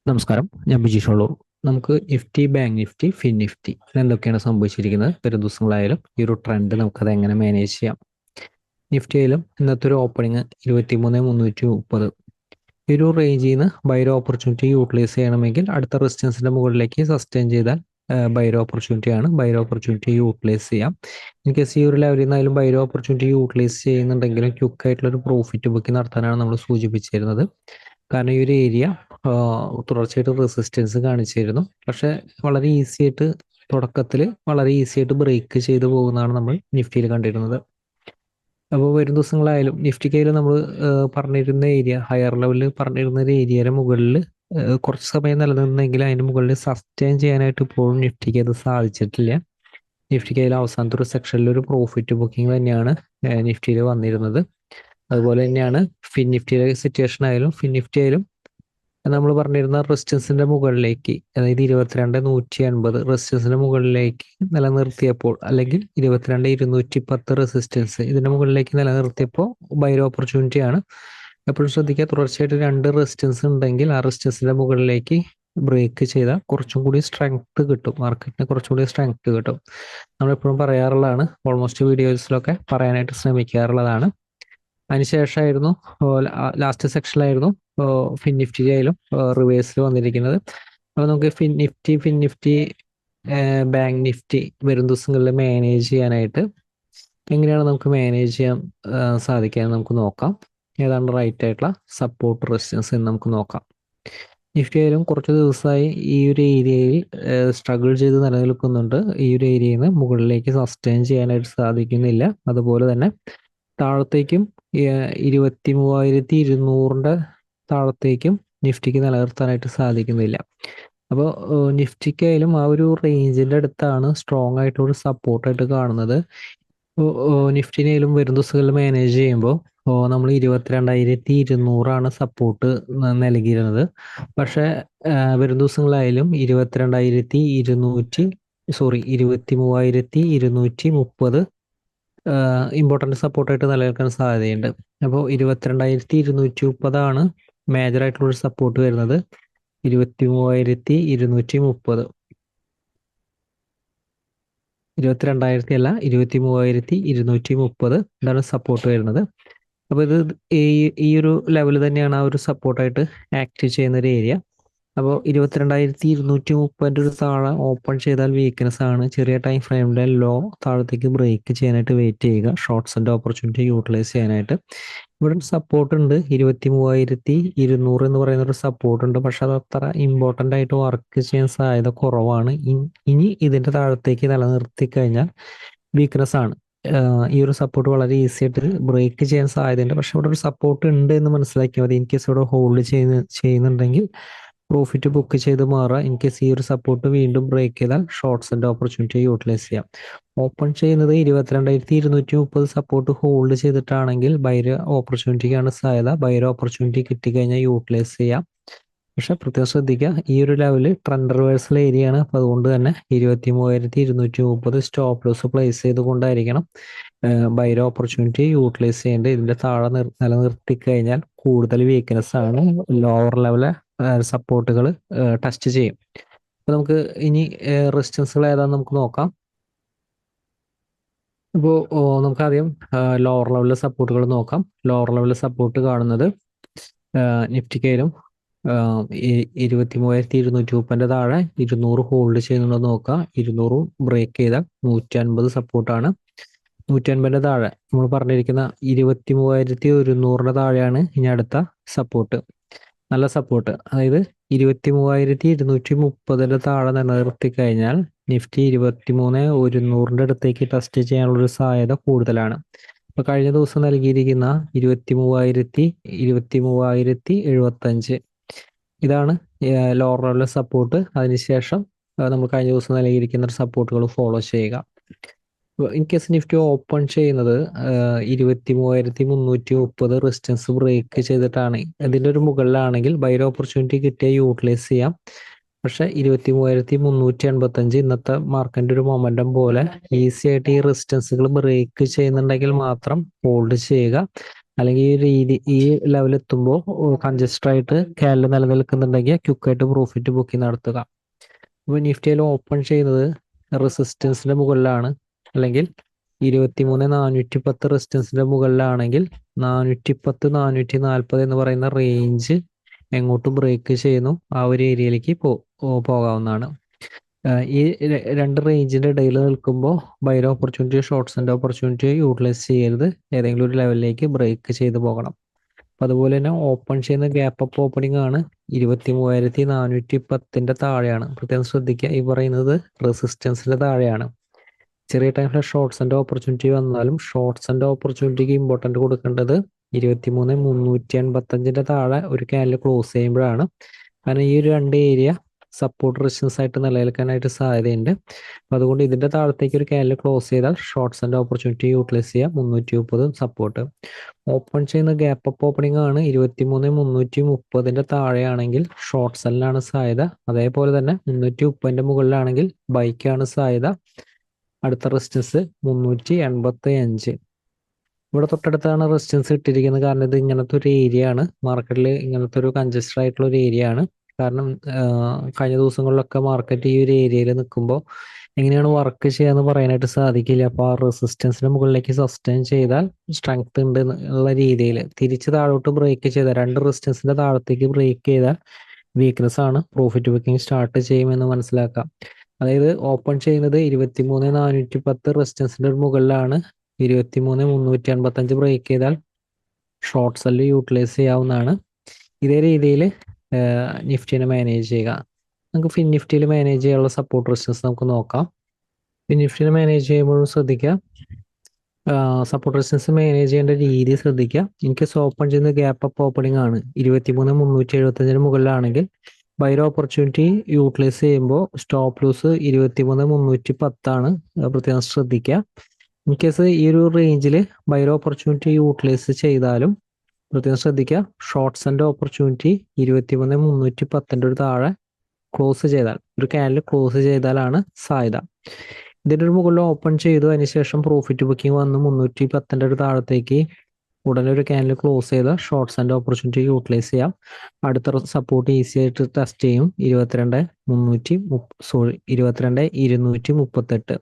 നമസ്കാരം, ഞാൻ ബിജീഷ് ഉള്ളൂർ. നമുക്ക് Nifty, bank Nifty, fin Nifty ഇതെന്തൊക്കെയാണ് സംഭവിച്ചിരിക്കുന്നത്? വരും ദിവസങ്ങളായാലും ഈ ഒരു ട്രെൻഡ് നമുക്കത് എങ്ങനെ മാനേജ് ചെയ്യാം? നിഫ്റ്റിയിലും ഇന്നത്തെ ഒരു ഓപ്പണിങ് 23,330 ഈ ഒരു റേഞ്ചിൽ നിന്ന് ബൈർ ഓപ്പർച്യൂണിറ്റി യൂട്ടിലൈസ് ചെയ്യണമെങ്കിൽ അടുത്ത റെസിസ്റ്റൻസിന്റെ മുകളിലേക്ക് സസ്റ്റെയിൻ ചെയ്താൽ ബൈർ ഓപ്പർച്യൂണിറ്റി ആണ്. ബൈർ ഓപ്പർച്യൂണിറ്റി യൂട്ടിലൈസ് ചെയ്യാം. ഇൻ കേസ് ഈ ഒരു ലെവലിൽ നിന്നായാലും ബൈർ ഓപ്പർച്യൂണിറ്റി യൂട്ടിലൈസ് ചെയ്യുന്നുണ്ടെങ്കിലും ക്വിക്ക് ആയിട്ടുള്ള ഒരു പ്രോഫിറ്റ് ബുക്കിംഗ് നടത്താനാണ് നമ്മൾ സൂചിപ്പിച്ചിരുന്നത്. കാരണം ഈ ഒരു ഏരിയ തുടർച്ചയായിട്ട് റെസിസ്റ്റൻസ് കാണിച്ചിരുന്നു. പക്ഷെ വളരെ ഈസി ആയിട്ട് തുടക്കത്തിൽ വളരെ ഈസി ആയിട്ട് ബ്രേക്ക് ചെയ്തു പോകുന്നതാണ് നമ്മൾ നിഫ്റ്റിയിൽ കണ്ടിരുന്നത്. അപ്പോൾ വരും ദിവസങ്ങളായാലും നിഫ്റ്റിക്കായാലും നമ്മൾ പറഞ്ഞിരുന്ന ഏരിയ, ഹയർ ലെവലിൽ പറഞ്ഞിരുന്ന ഒരു ഏരിയയുടെ മുകളിൽ കുറച്ച് സമയം നിലനിന്നെങ്കിൽ അതിന് മുകളിൽ സസ്റ്റെയിൻ ചെയ്യാനായിട്ട് ഇപ്പോഴും നിഫ്റ്റിക്ക് അത് സാധിച്ചിട്ടില്ല. നിഫ്റ്റിക്കായാലും അവസാനത്തെ ഒരു സെക്ഷനിൽ ഒരു പ്രോഫിറ്റ് ബുക്കിംഗ് തന്നെയാണ് നിഫ്റ്റിയിൽ വന്നിരുന്നത്. അതുപോലെ തന്നെയാണ് ഫിൻ നിഫ്റ്റിയിലെ സിറ്റുവേഷൻ ആയാലും. ഫിൻ നിഫ്റ്റി ആയാലും നമ്മൾ പറഞ്ഞിരുന്ന റെസിസ്റ്റൻസിന്റെ മുകളിലേക്ക്, അതായത് 22,180 റെസിസ്റ്റൻസിന്റെ മുകളിലേക്ക് നിലനിർത്തിയപ്പോൾ, അല്ലെങ്കിൽ 22,210 റെസിസ്റ്റൻസ് ഇതിന്റെ മുകളിലേക്ക് നിലനിർത്തിയപ്പോൾ ബൈർ ഓപ്പർച്യൂണിറ്റി ആണ്. എപ്പോഴും ശ്രദ്ധിക്കുക, തുടർച്ചയായിട്ട് 2 റെസിസ്റ്റൻസ് ഉണ്ടെങ്കിൽ ആ റെസിസ്റ്റൻസിന്റെ മുകളിലേക്ക് ബ്രേക്ക് ചെയ്താൽ കുറച്ചും കൂടി സ്ട്രെങ്ത് കിട്ടും, മാർക്കറ്റിന് കുറച്ചും കൂടി സ്ട്രെങ്ത് കിട്ടും. നമ്മളെപ്പോഴും പറയാറുള്ളതാണ്, ഓൾമോസ്റ്റ് വീഡിയോസിലൊക്കെ പറയാനായിട്ട് ശ്രമിക്കാറുള്ളതാണ്. അതിനുശേഷമായിരുന്നു ലാസ്റ്റ് സെക്ഷനിലായിരുന്നു ഫിൻ നിഫ്റ്റി ആയാലും റിവേഴ്സിൽ വന്നിരിക്കുന്നത്. അപ്പോൾ നമുക്ക് ഫിൻ നിഫ്റ്റി, ബാങ്ക് നിഫ്റ്റി വരും ദിവസങ്ങളിൽ മാനേജ് ചെയ്യാനായിട്ട് എങ്ങനെയാണ് നമുക്ക് മാനേജ് ചെയ്യാൻ സാധിക്കുക നമുക്ക് നോക്കാം. ഏതാണ് റൈറ്റ് ആയിട്ടുള്ള സപ്പോർട്ട് റെസിസ്റ്റൻസ് എന്ന് നമുക്ക് നോക്കാം. നിഫ്റ്റി ആയാലും കുറച്ച് ദിവസമായി ഈ ഒരു ഏരിയയിൽ സ്ട്രഗിൾ ചെയ്ത് നിലനിൽക്കുന്നുണ്ട്. ഈ ഒരു ഏരിയയിൽ നിന്ന് മുകളിലേക്ക് സസ്റ്റെയിൻ ചെയ്യാനായിട്ട് സാധിക്കുന്നില്ല. അതുപോലെ തന്നെ താഴത്തേക്കും 23,200 താഴത്തേക്കും നിഫ്റ്റിക്ക് നിലനിർത്താനായിട്ട് സാധിക്കുന്നില്ല. അപ്പോൾ നിഫ്റ്റിക്കായാലും ആ ഒരു റേഞ്ചിന്റെ അടുത്താണ് സ്ട്രോങ് ആയിട്ടുള്ള സപ്പോർട്ടായിട്ട് കാണുന്നത്. നിഫ്റ്റിനായാലും വരും ദിവസങ്ങളിൽ മാനേജ് ചെയ്യുമ്പോൾ നമ്മൾ 22,200 സപ്പോർട്ട് നൽകിയിരുന്നത്. പക്ഷെ വരും ദിവസങ്ങളായാലും 23,230 ഇമ്പോർട്ടൻറ്റ് സപ്പോർട്ടായിട്ട് നിലനിൽക്കാൻ സാധ്യതയുണ്ട്. അപ്പോൾ 22,230 മേജർ ആയിട്ടുള്ളൊരു സപ്പോർട്ട് വരുന്നത്. 23,230 22,000 അല്ല, 23,230 ഇതാണ് സപ്പോർട്ട് വരുന്നത്. അപ്പോൾ ഇത് ഈ ഒരു ലെവൽ തന്നെയാണ് ആ ഒരു സപ്പോർട്ടായിട്ട് ആക്ട് ചെയ്യുന്ന ഒരു ഏരിയ. അപ്പോൾ 22,230 ഒരു താഴെ ഓപ്പൺ ചെയ്താൽ വീക്ക്നെസ് ആണ്. ചെറിയ ടൈം ഫ്രെയിമിലെ ലോ താഴത്തേക്ക് ബ്രേക്ക് ചെയ്യാനായിട്ട് വെയിറ്റ് ചെയ്യുക, ഷോർട്ട്സിന്റെ ഓപ്പർച്യൂണിറ്റി യൂട്ടിലൈസ് ചെയ്യാനായിട്ട്. ഇവിടെ സപ്പോർട്ട് ഉണ്ട്, 23,200 എന്ന് പറയുന്ന ഒരു സപ്പോർട്ട് ഉണ്ട്. പക്ഷെ അത് അത്ര ഇമ്പോർട്ടൻ്റ് ആയിട്ട് വർക്ക് ചെയ്യാൻ സാധ്യത കുറവാണ്. ഇനി ഇതിന്റെ താഴത്തേക്ക് നിലനിർത്തി കഴിഞ്ഞാൽ വീക്ക്നെസ് ആണ്. ഈ ഒരു സപ്പോർട്ട് വളരെ ഈസി ആയിട്ട് ബ്രേക്ക് ചെയ്യാൻ സാധ്യതയുണ്ട്. പക്ഷെ ഇവിടെ ഒരു സപ്പോർട്ട് ഉണ്ട് എന്ന് മനസ്സിലാക്കിയാൽ മതി. ഇൻ കേസ് ഇവിടെ ഹോൾഡ് ചെയ്യുന്നുണ്ടെങ്കിൽ പ്രോഫിറ്റ് ബുക്ക് ചെയ്ത് മാറുക. ഇൻ കേസ് ഈ ഒരു സപ്പോർട്ട് വീണ്ടും ബ്രേക്ക് ചെയ്താൽ ഷോർട്ട്സിന്റെ ഓപ്പർച്യൂണിറ്റി യൂട്ടിലൈസ് ചെയ്യാം. ഓപ്പൺ ചെയ്യുന്നത് 22,230 സപ്പോർട്ട് ഹോൾഡ് ചെയ്തിട്ടാണെങ്കിൽ ബൈർ ഓപ്പർച്യൂണിറ്റിക്കാണ് സാധ്യത. ബൈർ ഓപ്പർച്യൂണിറ്റി കിട്ടിക്കഴിഞ്ഞാൽ യൂട്ടിലൈസ് ചെയ്യാം. പക്ഷെ പ്രത്യേകം ശ്രദ്ധിക്കുക, ഈ ഒരു ലെവല് ട്രെൻഡ് റിവേഴ്സൽ ഏരിയ ആണ്. അപ്പോൾ അതുകൊണ്ട് തന്നെ 23,230 സ്റ്റോപ്പ് ലോസ് പ്ലേസ് ചെയ്തുകൊണ്ടായിരിക്കണം ബൈർ ഓപ്പർച്യൂണിറ്റി യൂട്ടിലൈസ് ചെയ്യേണ്ടത്. ഇതിന്റെ താഴെ നിലനിർത്തി കഴിഞ്ഞാൽ കൂടുതൽ വീക്ക്നെസ് ആണ്, ലോവർ ലെവലെ സപ്പോർട്ടുകൾ ടെസ്റ്റ് ചെയ്യും. അപ്പോൾ നമുക്ക് ഇനി റെസിസ്റ്റൻസുകൾ ഏതാണെന്ന് നമുക്ക് നോക്കാം. ഇപ്പോൾ നമുക്ക് ആദ്യം ലോവർ ലെവലിലെ സപ്പോർട്ടുകൾ നോക്കാം. ലോവർ ലെവലിലെ സപ്പോർട്ട് കാണുന്നത് നിഫ്റ്റിക്കായാലും 23,230 താഴെ 200 ഹോൾഡ് ചെയ്യുന്നുണ്ടോ നോക്കുക. 200 ബ്രേക്ക് ചെയ്താൽ 150 സപ്പോർട്ടാണ്. 150 താഴെ നമ്മൾ പറഞ്ഞിരിക്കുന്ന 23,100 താഴെയാണ് ഇനി അടുത്ത സപ്പോർട്ട്, നല്ല സപ്പോർട്ട്. അതായത് 23,230 താഴെ നിലനിർത്തി കഴിഞ്ഞാൽ നിഫ്റ്റി 23,100 അടുത്തേക്ക് ടെസ്റ്റ് ചെയ്യാനുള്ളൊരു സാധ്യത കൂടുതലാണ്. ഇപ്പൊ കഴിഞ്ഞ ദിവസം നൽകിയിരിക്കുന്ന 23,075 ഇതാണ് ലോവർ ലെവൽ സപ്പോർട്ട്. അതിനുശേഷം നമ്മൾ കഴിഞ്ഞ ദിവസം നൽകിയിരിക്കുന്ന സപ്പോർട്ടുകൾ ഫോളോ ചെയ്യുക. ഇൻ കേസ് നിഫ്റ്റി ഓപ്പൺ ചെയ്യുന്നത് 23,330 റെസിസ്റ്റൻസ് ബ്രേക്ക് ചെയ്തിട്ടാണ് ഇതിന്റെ ഒരു മുകളിലാണെങ്കിൽ ബൈർ ഓപ്പർച്യൂണിറ്റി കിട്ടിയ യൂട്ടിലൈസ് ചെയ്യാം. പക്ഷെ 23,385 ഇന്നത്തെ മാർക്കറ്റിന്റെ ഒരു മൊമെന്റം പോലെ ഈസി ആയിട്ട് ഈ റെസിസ്റ്റൻസുകൾ ബ്രേക്ക് ചെയ്യുന്നുണ്ടെങ്കിൽ മാത്രം ഹോൾഡ് ചെയ്യുക. അല്ലെങ്കിൽ ഈ രീതി ഈ ലെവൽ എത്തുമ്പോൾ കൺജസ്റ്റഡ് ആയിട്ട് ക്യാൻഡിൽ നിലനിൽക്കുന്നുണ്ടെങ്കിൽ ക്വിക്കായിട്ട് പ്രോഫിറ്റ് ബുക്കിംഗ് നടത്തുക. ഇപ്പോൾ നിഫ്റ്റിയിൽ ഓപ്പൺ ചെയ്യുന്നത് റെസിസ്റ്റൻസിന്റെ മുകളിലാണ്, അല്ലെങ്കിൽ 23,410 റെസിസ്റ്റൻസിന്റെ മുകളിലാണെങ്കിൽ 410-440 എന്ന് പറയുന്ന റേഞ്ച് എങ്ങോട്ട് ബ്രേക്ക് ചെയ്യുന്നു ആ ഒരു ഏരിയയിലേക്ക് പോകാവുന്നതാണ്. ഈ രണ്ട് റേഞ്ചിന്റെ ഇടയിൽ നിൽക്കുമ്പോൾ ബൈർ ഓപ്പർച്യൂണിറ്റി ഷോർട്ട്സിന്റെ ഓപ്പർച്യൂണിറ്റി യൂട്ടിലൈസ് ചെയ്യരുത്. ഏതെങ്കിലും ഒരു ലെവലിലേക്ക് ബ്രേക്ക് ചെയ്ത് പോകണം. അപ്പം അതുപോലെ തന്നെ ഓപ്പൺ ചെയ്യുന്ന ഗ്യാപ്പ് അപ്പ് ഓപ്പണിംഗ് ആണ് 23,410 താഴെയാണ്. പ്രത്യേകം ശ്രദ്ധിക്കുക, ഈ പറയുന്നത് റെസിസ്റ്റൻസിന്റെ താഴെയാണ്. ചെറിയ ടൈമിലെ ഷോർട്ട്സ് ആൻഡ് ഓപ്പർച്യൂണിറ്റി വന്നാലും ഷോർട്ട്സ് ആൻഡ് ഓപ്പർച്യൂണിറ്റിക്ക് ഇമ്പോർട്ടൻറ്റ് കൊടുക്കേണ്ടത് 23,385 താഴെ ഒരു ക്യാൻഡിൽ ക്ലോസ് ചെയ്യുമ്പോഴാണ്. കാരണം ഈ ഒരു രണ്ട് ഏരിയ സപ്പോർട്ട് റെസിസ്റ്റൻസ് ആയിട്ട് നിലനിൽക്കാനായിട്ട് സാധ്യതയുണ്ട്. അപ്പോൾ അതുകൊണ്ട് ഇതിന്റെ താഴത്തേക്ക് ഒരു ക്യാൻഡിൽ ക്ലോസ് ചെയ്താൽ ഷോർട്ട്സ് ആൻഡ് ഓപ്പർച്യൂണിറ്റി യൂട്ടിലൈസ് ചെയ്യാം. 330 സപ്പോർട്ട്. ഓപ്പൺ ചെയ്യുന്ന ഗ്യാപ്പ് അപ്പ് ഓപ്പണിംഗ് ആണ് 23,330 താഴെയാണെങ്കിൽ ഷോർട്ട് സെല്ലിനാണ് സാധ്യത. അതേപോലെ തന്നെ 330 മുകളിലാണെങ്കിൽ ബൈക്കാണ് സാധ്യത. അടുത്ത റെസിസ്റ്റൻസ് 385. ഇവിടെ തൊട്ടടുത്താണ് റെസിസ്റ്റൻസ് ഇട്ടിരിക്കുന്നത്. കാരണം ഇത് ഇങ്ങനത്തെ ഒരു ഏരിയ ആണ്, മാർക്കറ്റിൽ ഇങ്ങനത്തെ ഒരു കൺജസ്റ്റഡ് ആയിട്ടുള്ള ഒരു ഏരിയ ആണ്. കാരണം കഴിഞ്ഞ ദിവസങ്ങളിലൊക്കെ മാർക്കറ്റ് ഈ ഒരു ഏരിയയിൽ നിൽക്കുമ്പോൾ എങ്ങനെയാണ് വർക്ക് ചെയ്യാന്ന് പറയാനായിട്ട് സാധിക്കില്ല. അപ്പോൾ ആ റെസിസ്റ്റൻസിന് മുകളിലേക്ക് സസ്റ്റെയിൻ ചെയ്താൽ സ്ട്രെങ്ത് ഉണ്ട് എന്നുള്ള രീതിയിൽ തിരിച്ച് താഴോട്ട് ബ്രേക്ക് ചെയ്താൽ, രണ്ട് റെസിസ്റ്റൻസിന്റെ താഴത്തേക്ക് ബ്രേക്ക് ചെയ്താൽ വീക്ക്നെസ് ആണ്, പ്രോഫിറ്റ് ബുക്കിംഗ് സ്റ്റാർട്ട് ചെയ്യുമെന്ന് മനസ്സിലാക്കാം. അതായത് ഓപ്പൺ ചെയ്യുന്നത് 23,410 റെസിസ്റ്റൻസിന്റെ മുകളിലാണ്. 23,385 ബ്രേക്ക് ചെയ്താൽ ഷോർട്ട് സെല്ല് യൂട്ടിലൈസ് ചെയ്യാവുന്നതാണ്. ഇതേ രീതിയിൽ നിഫ്റ്റിനെ മാനേജ് ചെയ്യുക. നമുക്ക് ഫിൻ നിഫ്റ്റിയിൽ മാനേജ് ചെയ്യാനുള്ള സപ്പോർട്ട് റെസിസ്റ്റൻസ് നമുക്ക് നോക്കാം. ഫിൻ നിഫ്റ്റിനെ മാനേജ് ചെയ്യുമ്പോഴും ശ്രദ്ധിക്കുക, സപ്പോർട്ട് റെസിസ്റ്റൻസ് മാനേജ് ചെയ്യേണ്ട രീതി ശ്രദ്ധിക്കുക. എനിക്ക് ഓപ്പൺ ചെയ്യുന്ന ഗ്യാപ്പ് അപ്പ് ഓപ്പണിംഗ് ആണ് 23,375 മുകളിലാണെങ്കിൽ ബൈർ ഓപ്പർച്യൂണിറ്റി യൂട്ടിലൈസ് ചെയ്യുമ്പോൾ സ്റ്റോപ്പ് ലൂസ് 23,310 ആണ്. പ്രത്യേകം ശ്രദ്ധിക്കുക. ഇൻ കേസ് ഈ ഒരു റേഞ്ചിൽ ബൈർ ഓപ്പർച്യൂണിറ്റി യൂട്ടിലൈസ് ചെയ്താലും പ്രത്യേകം ശ്രദ്ധിക്കുക, ഷോർട്ട്സ് ആൻഡ് ഓപ്പർച്യൂണിറ്റി 23,310 ഒരു താഴെ ക്ലോസ് ചെയ്താൽ, ഒരു ക്യാൻഡിൽ ക്ലോസ് ചെയ്താലാണ് സാധ്യത. ഇതിൻ്റെ ഒരു മുകളിൽ ഓപ്പൺ ചെയ്തു, അതിനുശേഷം പ്രോഫിറ്റ് ബുക്കിംഗ് വന്ന് 310 ഒരു താഴത്തേക്ക് ഉടനെ ഒരു ക്യാൻഡിൽ ക്ലോസ് ചെയ്ത ഷോർട്ട്സ് ആൻഡ് ഓപ്പർച്യൂണിറ്റി യൂട്ടിലൈസ് ചെയ്യാം. അടുത്ത സപ്പോർട്ട് ഈസി ആയിട്ട് ടെസ്റ്റ് ചെയ്യും 22,238.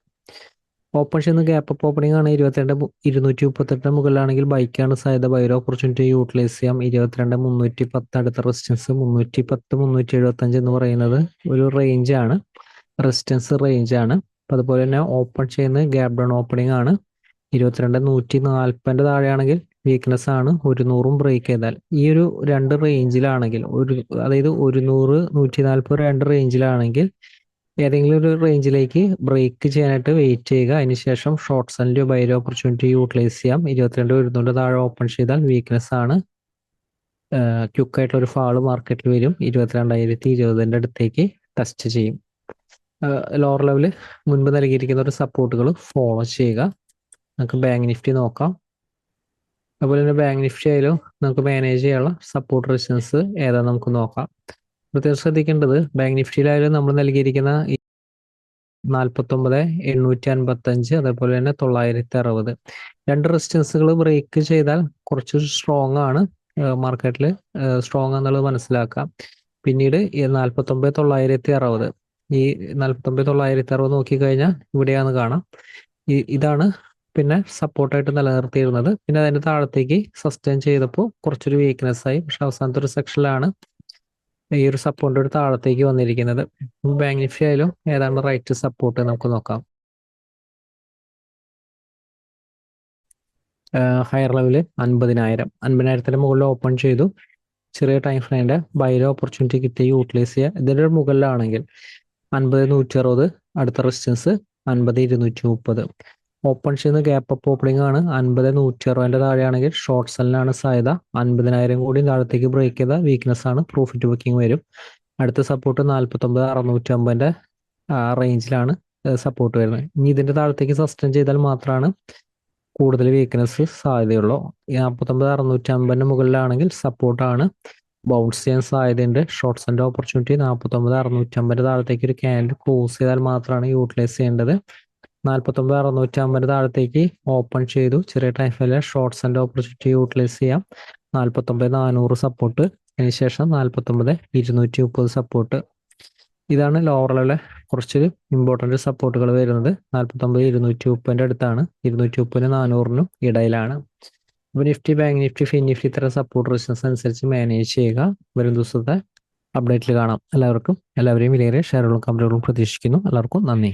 ഓപ്പൺ ചെയ്യുന്ന ഗ്യാപ്പ് അപ്പ് ഓപ്പണിംഗ് ആണ് 22,238 മുകളിലാണെങ്കിൽ ബൈക്കാണ് സാധ്യത. ബൈർ ഓപ്പർച്യൂണിറ്റി യൂട്ടിലൈസ് ചെയ്യാം 22,310. അടുത്ത റെസിസ്റ്റൻസ് 310-375 എന്ന് പറയുന്നത് ഒരു റേഞ്ച് ആണ്, റെസിസ്റ്റൻസ് റേഞ്ച് ആണ്. അതുപോലെ തന്നെ ഓപ്പൺ ചെയ്യുന്ന ഗ്യാപ് ഡൗൺ ഓപ്പണിംഗ് ആണ് 22,140 താഴെയാണെങ്കിൽ വീക്ക്നെസ് ആണ്. 100 ബ്രേക്ക് ചെയ്താൽ ഈ ഒരു രണ്ട് റേഞ്ചിലാണെങ്കിൽ, അതായത് 100-140 രണ്ട് റേഞ്ചിലാണെങ്കിൽ ഏതെങ്കിലും ഒരു റേഞ്ചിലേക്ക് ബ്രേക്ക് ചെയ്യാനായിട്ട് വെയിറ്റ് ചെയ്യുക. അതിനുശേഷം ഷോർട്ട് സെല്ലിന്റെ ബൈർ ഓപ്പർച്യൂണിറ്റി യൂട്ടിലൈസ് ചെയ്യാം. 22,100 താഴെ ഓപ്പൺ ചെയ്താൽ വീക്ക്നെസ് ആണ്. ക്വിക്കായിട്ടുള്ള ഒരു ഫാള് മാർക്കറ്റിൽ വരും. 22,020 അടുത്തേക്ക് ടെസ്റ്റ് ചെയ്യും. ലോവർ ലെവല് മുൻപ് നൽകിയിരിക്കുന്ന ഒരു സപ്പോർട്ടുകൾ ഫോളോ ചെയ്യുക. നമുക്ക് ബാങ്ക് നിഫ്റ്റി നോക്കാം. അതുപോലെ തന്നെ ബാങ്ക് നിഫ്റ്റി ആയാലും നമുക്ക് മാനേജ് ചെയ്യാനുള്ള സപ്പോർട്ട് റെസിസ്റ്റൻസ് ഏതാ നമുക്ക് നോക്കാം. പ്രത്യേകം ശ്രദ്ധിക്കേണ്ടത്, ബാങ്ക് നിഫ്റ്റിയിലായാലും നമ്മൾ നൽകിയിരിക്കുന്ന 49,855 അതേപോലെ തന്നെ 960 രണ്ട് റെസിസ്റ്റൻസുകൾ ബ്രേക്ക് ചെയ്താൽ കുറച്ച് സ്ട്രോങ് ആണ്, മാർക്കറ്റിൽ സ്ട്രോങ് എന്നുള്ളത് മനസ്സിലാക്കാം. പിന്നീട് 49,960, ഈ 49,960 നോക്കിക്കഴിഞ്ഞാൽ ഇവിടെയാണ് കാണാം. ഇതാണ് പിന്നെ സപ്പോർട്ടായിട്ട് നിലനിർത്തിയിരുന്നത്. പിന്നെ അതിന്റെ താഴത്തേക്ക് സസ്റ്റെയിൻ ചെയ്തപ്പോൾ കുറച്ചൊരു വീക്ക്നെസ് ആയി. പക്ഷെ അവസാനത്തെ ഒരു സെക്ഷനിലാണ് ഈ ഒരു സപ്പോർട്ടിന്റെ ഒരു താഴത്തേക്ക് വന്നിരിക്കുന്നത്. ബാങ്ക് നിഫ്റ്റി ആയാലും ഏതാണ് റൈറ്റ് സപ്പോർട്ട് നമുക്ക് നോക്കാം. ഹയർ ലെവല് 50,000 മുകളിൽ ഓപ്പൺ ചെയ്തു. ചെറിയ ടൈം ഫ്രെയിമിന്റെ ബൈർ ഓപ്പർച്യൂണിറ്റി കിട്ടി യൂട്ടിലൈസ് ചെയ്യുക. ഇതിന്റെ മുകളിലാണെങ്കിൽ 50,160, അടുത്ത റെസിസ്റ്റൻസ് 50,230. ഓപ്പൺ ചെയ്യുന്ന ഗ്യാപ്പ് അപ്പ് ഓപ്പണിംഗ് ആണ് 50,160 താഴെയാണെങ്കിൽ ഷോർട്ട് സെല്ലിനാണ് സാധ്യത. 50,000 കൂടി താഴത്തേക്ക് ബ്രേക്ക് ചെയ്ത വീക്ക്നെസ് ആണ്, പ്രോഫിറ്റ് ബുക്കിംഗ് വരും. അടുത്ത സപ്പോർട്ട് 49,650 റേഞ്ചിലാണ് സപ്പോർട്ട് വരുന്നത്. ഇനി ഇതിന്റെ താഴത്തേക്ക് സസ്റ്റെയിൻ ചെയ്താൽ മാത്രമാണ് കൂടുതൽ വീക്ക്നെസ് സാധ്യതയുള്ളൂ. 49,650 മുകളിലാണെങ്കിൽ സപ്പോർട്ടാണ്, ബൗൺസ് ചെയ്യാൻ സാധ്യതയുണ്ട്. ഷോർട്ട്സ് ആൻഡ് ഓപ്പർച്യൂണിറ്റി 49,650 താഴത്തേക്ക് ഒരു ക്യാൻഡിൽ ക്ലോസ് ചെയ്താൽ മാത്രമാണ് യൂട്ടിലൈസ് ചെയ്യേണ്ടത്. 49,650 താഴത്തേക്ക് ഓപ്പൺ ചെയ്തു. ചെറിയ ടൈം ഫ്രെയിമിലെ ഷോർട്ട്സ് ആൻഡ് ഓപ്പർച്യൂണിറ്റി യൂട്ടിലൈസ് ചെയ്യാം. 49,400 സപ്പോർട്ട്, അതിനുശേഷം 49,230 സപ്പോർട്ട്. ഇതാണ് ലോവർ ലെവലിലെ കുറച്ച് ഇമ്പോർട്ടൻറ്റ് സപ്പോർട്ടുകൾ വരുന്നത്. 49,230 അടുത്താണ്, 230-400 ഇടയിലാണ്. അപ്പോൾ Nifty, bank Nifty, fin Nifty ഇത്തരം സപ്പോർട്ട് റെസിസ്റ്റൻസ് അനുസരിച്ച് മാനേജ് ചെയ്യുക. വരും ദിവസത്തെ അപ്ഡേറ്റിൽ കാണാം. എല്ലാവരെയും വിലയേറിയ ഷെയറുകളും കമ്പനികളും പ്രതീക്ഷിക്കുന്നു. എല്ലാവർക്കും നന്ദി.